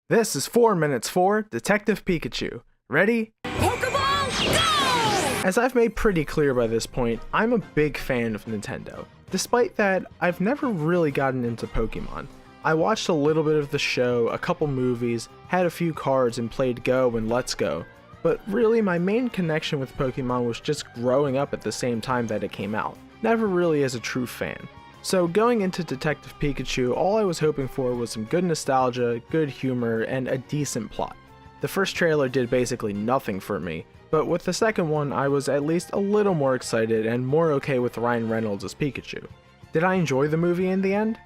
This is 4 minutes for Detective Pikachu. Ready? Pokeball, go! As I've made pretty clear by this point, I'm a big fan of Nintendo. Despite that, I've never really gotten into Pokemon. I watched a little bit of the show, a couple movies, had a few cards, and played Go and Let's Go. But really, my main connection with Pokemon was just growing up at the same time that it came out, never really as a true fan. So going into Detective Pikachu, all I was hoping for was some good nostalgia, good humor, and a decent plot. The first trailer did basically nothing for me, but with the second one I was at least a little more excited and more okay with Ryan Reynolds as Pikachu. Did I enjoy the movie in the end?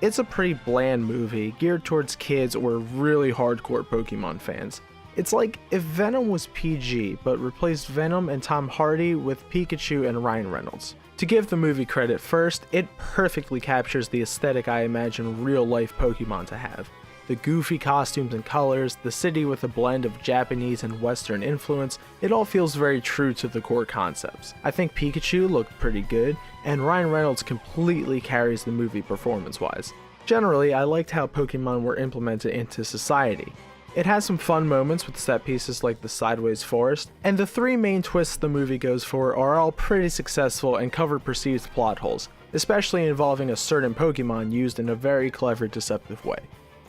It's a pretty bland movie geared towards kids or really hardcore Pokemon fans. It's like if Venom was PG, but replaced Venom and Tom Hardy with Pikachu and Ryan Reynolds. To give the movie credit first, it perfectly captures the aesthetic I imagine real-life Pokemon to have. The goofy costumes and colors, the city with a blend of Japanese and Western influence, it all feels very true to the core concepts. I think Pikachu looked pretty good, and Ryan Reynolds completely carries the movie performance-wise. Generally, I liked how Pokemon were implemented into society. It has some fun moments with set pieces like the Sideways Forest, and the three main twists the movie goes for are all pretty successful and cover perceived plot holes, especially involving a certain Pokemon used in a very clever, deceptive way.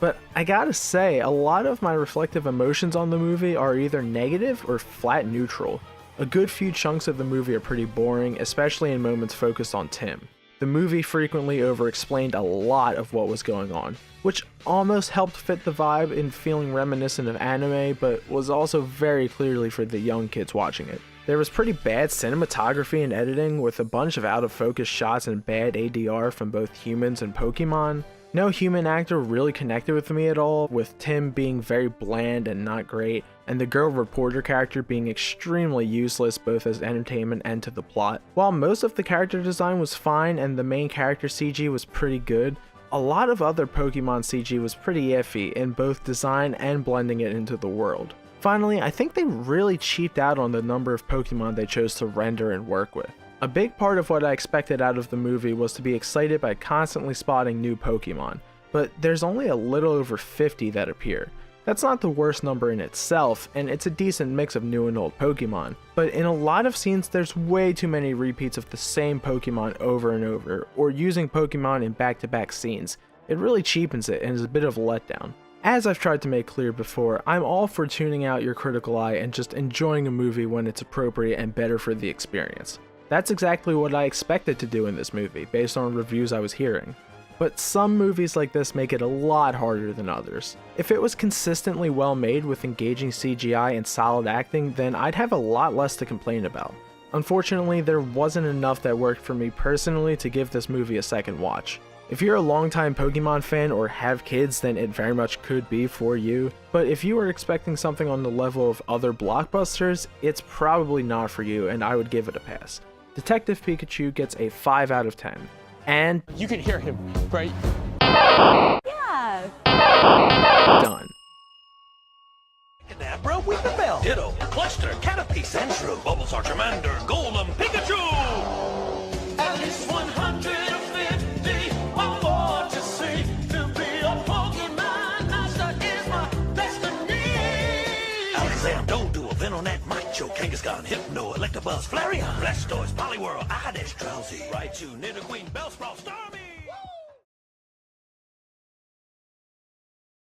But I gotta say, a lot of my reflective emotions on the movie are either negative or flat neutral. A good few chunks of the movie are pretty boring, especially in moments focused on Tim. The movie frequently over-explained a lot of what was going on, which almost helped fit the vibe in feeling reminiscent of anime, but was also very clearly for the young kids watching it. There was pretty bad cinematography and editing, with a bunch of out-of-focus shots and bad ADR from both humans and Pokemon. No human actor really connected with me at all, with Tim being very bland and not great, and the girl reporter character being extremely useless both as entertainment and to the plot. While most of the character design was fine and the main character CG was pretty good, a lot of other Pokemon CG was pretty iffy in both design and blending it into the world. Finally, I think they really cheaped out on the number of Pokemon they chose to render and work with. A big part of what I expected out of the movie was to be excited by constantly spotting new Pokemon, but there's only a little over 50 that appear. That's not the worst number in itself, and it's a decent mix of new and old Pokemon, but in a lot of scenes there's way too many repeats of the same Pokemon over and over, or using Pokemon in back-to-back scenes. It really cheapens it and is a bit of a letdown. As I've tried to make clear before, I'm all for tuning out your critical eye and just enjoying a movie when it's appropriate and better for the experience. That's exactly what I expected to do in this movie, based on reviews I was hearing. But some movies like this make it a lot harder than others. If it was consistently well made with engaging CGI and solid acting, then I'd have a lot less to complain about. Unfortunately, there wasn't enough that worked for me personally to give this movie a second watch. If you're a longtime Pokemon fan or have kids, then it very much could be for you, but if you were expecting something on the level of other blockbusters, it's probably not for you, and I would give it a pass. Detective Pikachu gets a 5 out of 10. And you can hear him, right? Yeah. done. Kadabra, Weepinbell, Ditto, Cluster, Caterpie, Sandshrew, Bulbasaur, Charmander, Golem, Pikachu! At least 150 or more to see. To be a Pokemon master is my destiny. Alexander, Duo, Venonat, Macho, Kangaskhan, Hypno, Electabuzz, Flareon, Blastoise, Poliwhirl, Oddish, Drowsy, Raichu, Nidoqueen, Bellsprout, Starmie!